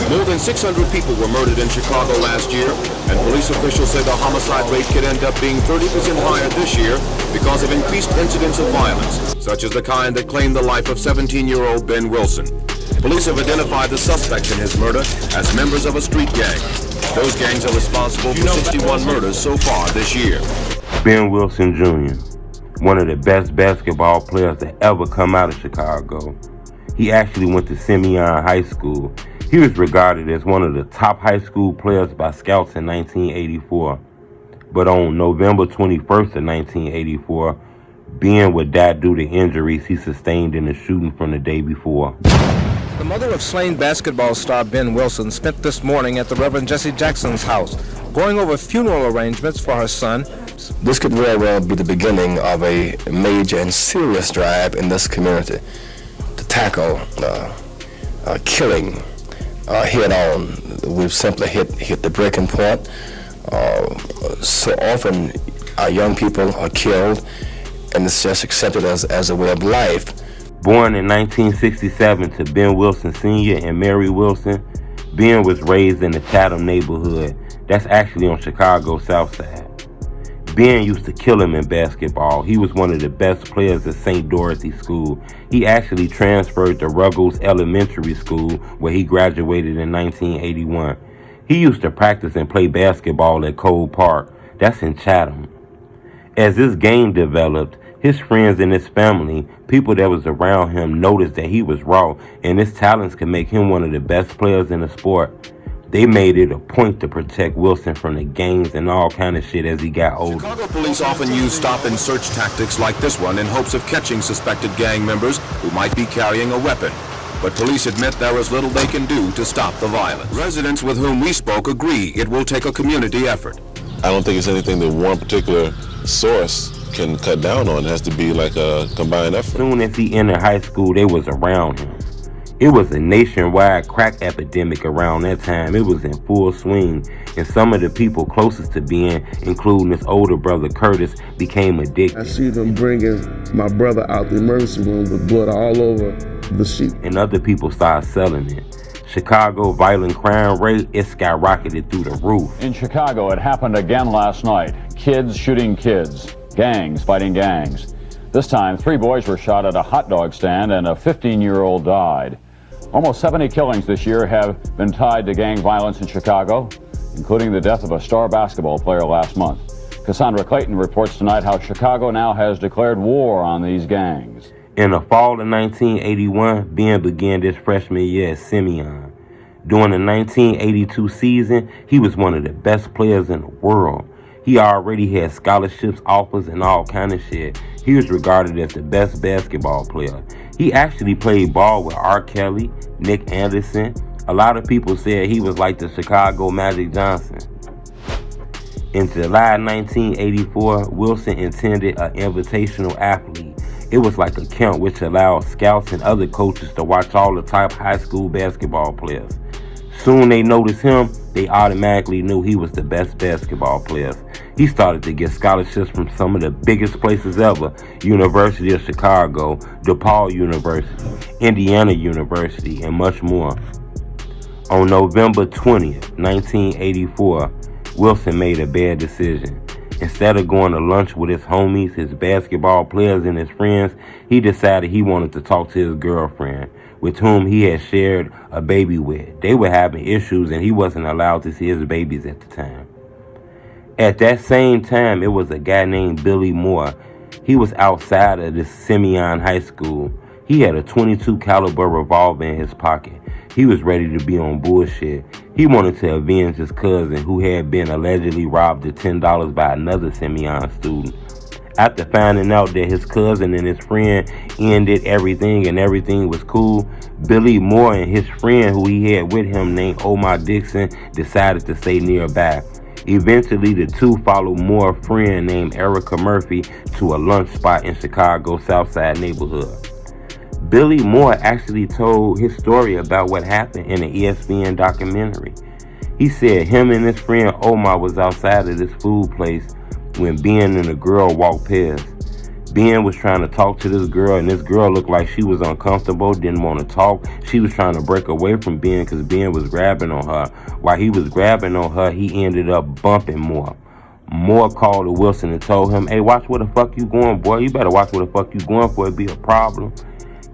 More than 600 people were murdered in Chicago last year, and police officials say the homicide rate could end up being 30% higher this year because of increased incidents of violence, such as the kind that claimed the life of 17-year-old Ben Wilson. Police have identified the suspects in his murder as members of a street gang. Those gangs are responsible for 61 murders so far this year. Ben Wilson Jr., one of the best basketball players to ever come out of Chicago. He actually went to Simeon High School. He was regarded as one of the top high school players by scouts in 1984. But on November 21st of 1984, Ben would die due to injuries he sustained in the shooting from the day before. The mother of slain basketball star Ben Wilson spent this morning at the Reverend Jesse Jackson's house, going over funeral arrangements for her son. This could very well be the beginning of a major and serious drive in this community to tackle killing head on. We've simply hit the breaking point. So often our young people are killed, and it's just accepted as a way of life. Born in 1967 to Ben Wilson Sr. and Mary Wilson, Ben was raised in the Chatham neighborhood. That's actually on Chicago's South Side. Ben used to kill him in basketball. He was one of the best players at St. Dorothy School. He actually transferred to Ruggles Elementary School, where he graduated in 1981. He used to practice and play basketball at Cole Park. That's in Chatham. As this game developed, his friends and his family, people that was around him, noticed that he was raw and his talents could make him one of the best players in the sport. They made it a point to protect Wilson from the gangs and all kind of shit as he got older. Chicago police often use stop-and-search tactics like this one in hopes of catching suspected gang members who might be carrying a weapon. But police admit there is little they can do to stop the violence. Residents with whom we spoke agree it will take a community effort. I don't think it's anything that one particular source can cut down on. It has to be like a combined effort. As soon as he entered high school, they was around him. It was a nationwide crack epidemic around that time. It was in full swing, and some of the people closest to Ben, including his older brother Curtis, became addicted. I see them bringing my brother out the emergency room with blood all over the sheet. And other people started selling it. Chicago violent crime rate, it skyrocketed through the roof. In Chicago, it happened again last night. Kids shooting kids. Gangs fighting gangs. This time, 3 boys were shot at a hot dog stand and a 15-year-old died. Almost 70 killings this year have been tied to gang violence in Chicago, including the death of a star basketball player last month. Cassandra Clayton reports tonight how Chicago now has declared war on these gangs. In the fall of 1981, Ben began his freshman year at Simeon. During the 1982 season, he was one of the best players in the world. He already had scholarships, offers, and all kind of shit. He was regarded as the best basketball player. He actually played ball with R. Kelly, Nick Anderson. A lot of people said he was like the Chicago Magic Johnson. In July 1984, Wilson attended an invitational athlete. It was like a camp which allowed scouts and other coaches to watch all the top high school basketball players. Soon they noticed him, they automatically knew he was the best basketball player. He started to get scholarships from some of the biggest places ever: University of Chicago, DePaul University, Indiana University, and much more. On November 20th, 1984, Wilson made a bad decision. Instead of going to lunch with his homies, his basketball players, and his friends, he decided he wanted to talk to his girlfriend, with whom he had shared a baby with. They were having issues and he wasn't allowed to see his babies at the time. At that same time, it was a guy named Billy Moore. He was outside of this Simeon High School. He had a .22 caliber revolver in his pocket. He was ready to be on bullshit. He wanted to avenge his cousin, who had been allegedly robbed of $10 by another Simeon student. After finding out that his cousin and his friend ended everything and everything was cool, Billy Moore and his friend who he had with him named Omar Dixon decided to stay nearby. Eventually, the two followed Moore's friend named Erica Murphy to a lunch spot in Chicago's Southside neighborhood. Billy Moore actually told his story about what happened in an ESPN documentary. He said him and his friend Omar was outside of this food place when Ben and the girl walked past. Ben was trying to talk to this girl, and this girl looked like she was uncomfortable, didn't want to talk. She was trying to break away from Ben because Ben was grabbing on her. While he was grabbing on her, he ended up bumping Moore. Moore called to Wilson and told him, "Hey, watch where the fuck you going, boy. You better watch where the fuck you going for it be a problem."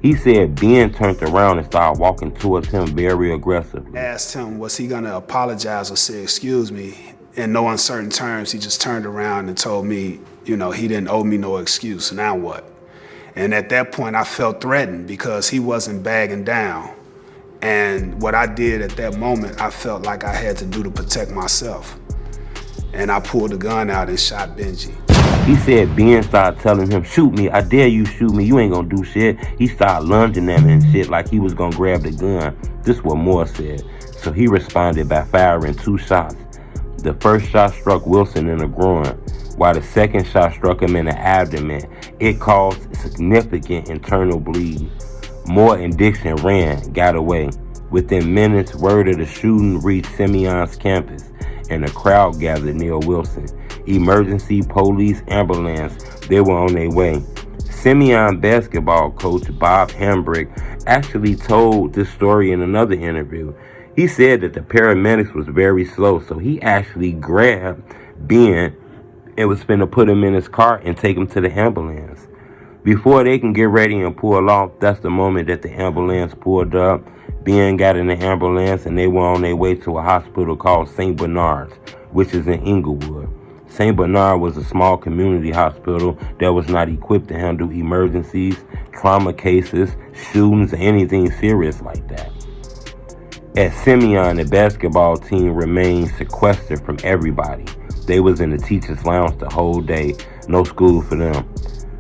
He said Ben turned around and started walking towards him very aggressively. Asked him, was he gonna apologize or say, "Excuse me"? In no uncertain terms, he just turned around and told me, he didn't owe me no excuse. Now what? And at that point, I felt threatened because he wasn't bagging down. And what I did at that moment, I felt like I had to do to protect myself. And I pulled the gun out and shot Benji. He said Ben started telling him, "Shoot me, I dare you shoot me, you ain't gonna do shit." He started lunging at him and shit like he was gonna grab the gun. This is what Moore said. So he responded by firing 2 shots. The first shot struck Wilson in the groin, while the second shot struck him in the abdomen. It caused significant internal bleed. Moore and Dixon ran, got away. Within minutes, word of the shooting reached Simeon's campus, and a crowd gathered near Wilson. Emergency, police, ambulance, they were on their way. Simeon basketball coach Bob Hambrick actually told this story in another interview. He said that the paramedics was very slow, so he actually grabbed Ben and was finna put him in his car and take him to the ambulance. Before they can get ready and pull off, that's the moment that the ambulance pulled up. Ben got in the ambulance and they were on their way to a hospital called St. Bernard's, which is in Inglewood. St. Bernard was a small community hospital that was not equipped to handle emergencies, trauma cases, shootings, or anything serious like that. At Simeon, the basketball team remained sequestered from everybody. They was in the teacher's lounge the whole day, no school for them.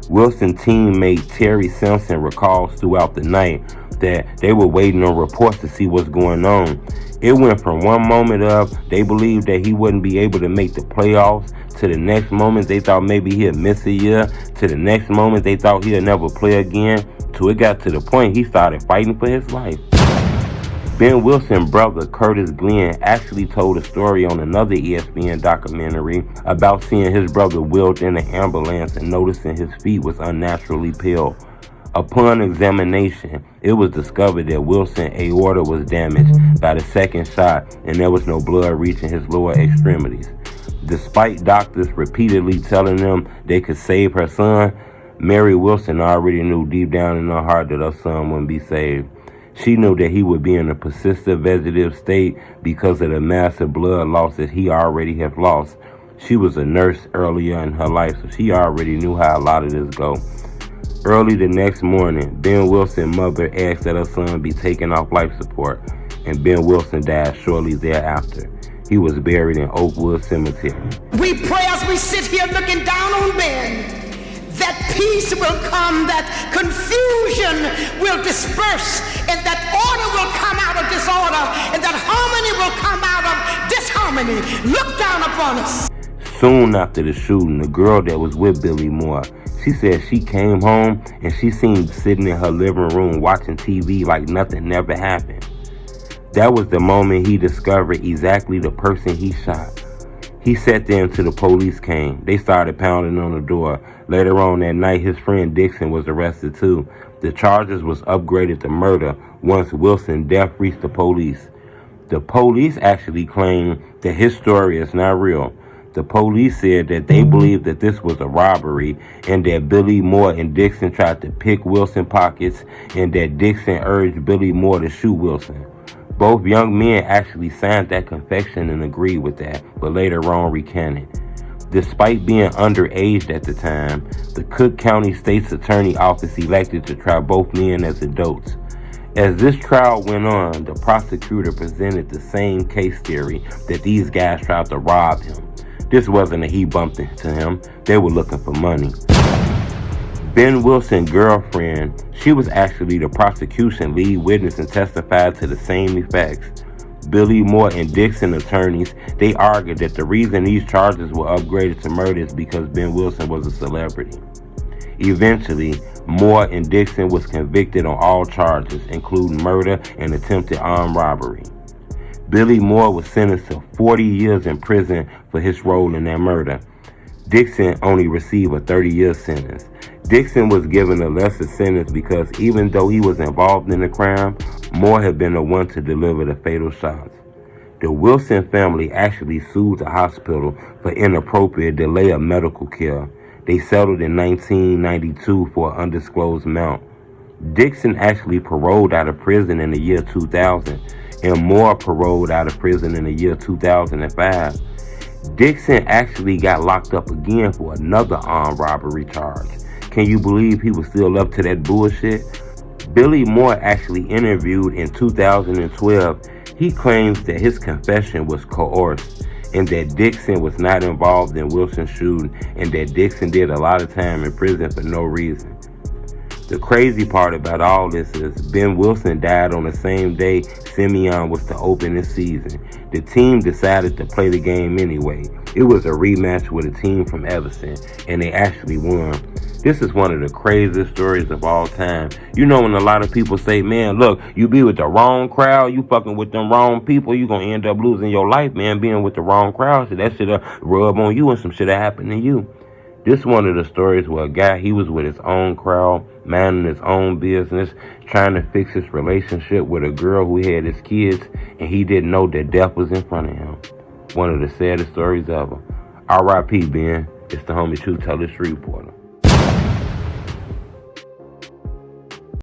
Wilson teammate Terry Simpson recalls throughout the night that they were waiting on reports to see what's going on. It went from one moment of they believed that he wouldn't be able to make the playoffs, to the next moment they thought maybe he'd miss a year, to the next moment they thought he'd never play again, to it got to the point he started fighting for his life. Ben Wilson's brother, Curtis Glenn, actually told a story on another ESPN documentary about seeing his brother wheeled in an ambulance and noticing his feet was unnaturally pale. Upon examination, it was discovered that Wilson's aorta was damaged by the second shot and there was no blood reaching his lower extremities. Despite doctors repeatedly telling them they could save her son, Mary Wilson already knew deep down in her heart that her son wouldn't be saved. She knew that he would be in a persistent vegetative state because of the massive blood loss that he already had lost. She was a nurse earlier in her life, so she already knew how a lot of this go. Early the next morning, Ben Wilson's mother asked that her son be taken off life support, and Ben Wilson died shortly thereafter. He was buried in Oakwood Cemetery. We pray as we sit here looking down on Ben, that peace will come, that confusion will disperse, and that order will come out of disorder, and that harmony will come out of disharmony. Look down upon us. Soon after the shooting, the girl that was with Billy Moore, she said she came home and she seemed sitting in her living room watching TV like nothing never happened. That was the moment he discovered exactly the person he shot. He sat there until the police came. They started pounding on the door. Later on that night, his friend Dixon was arrested too. The charges was upgraded to murder once Wilson's death reached the police. The police actually claimed that his story is not real. The police said that they believed that this was a robbery and that Billy Moore and Dixon tried to pick Wilson's pockets and that Dixon urged Billy Moore to shoot Wilson. Both young men actually signed that confession and agreed with that, but later on recanted. Despite being underage at the time, the Cook County State's Attorney Office elected to try both men as adults. As this trial went on, the prosecutor presented the same case theory that these guys tried to rob him. This wasn't a he bumped into him, they were looking for money. Ben Wilson's girlfriend, she was actually the prosecution lead witness and testified to the same effects. Billy Moore and Dixon attorneys, they argued that the reason these charges were upgraded to murder is because Ben Wilson was a celebrity. Eventually, Moore and Dixon was convicted on all charges, including murder and attempted armed robbery. Billy Moore was sentenced to 40 years in prison for his role in that murder. Dixon only received a 30-year sentence. Dixon was given a lesser sentence because even though he was involved in the crime, Moore had been the one to deliver the fatal shots. The Wilson family actually sued the hospital for inappropriate delay of medical care. They settled in 1992 for an undisclosed amount. Dixon actually paroled out of prison in the year 2000, and Moore paroled out of prison in the year 2005. Dixon actually got locked up again for another armed robbery charge. Can you believe he was still up to that bullshit? Billy Moore actually interviewed in 2012. He claims that his confession was coerced and that Dixon was not involved in Wilson's shooting and that Dixon did a lot of time in prison for no reason. The crazy part about all this is Ben Wilson died on the same day Simeon was to open this season. The team decided to play the game anyway. It was a rematch with a team from Everson, and they actually won. This is one of the craziest stories of all time. You know when a lot of people say, man, look, you be with the wrong crowd, you fucking with them wrong people, you gonna end up losing your life, man, being with the wrong crowd. So that shit'll rub on you and some shit'll happen to you. This is one of the stories where a guy, he was with his own crowd, minding his own business, trying to fix his relationship with a girl who had his kids, and he didn't know that death was in front of him. One of the saddest stories ever. R.I.P. Ben. It's the homie True Teller Street Reporter.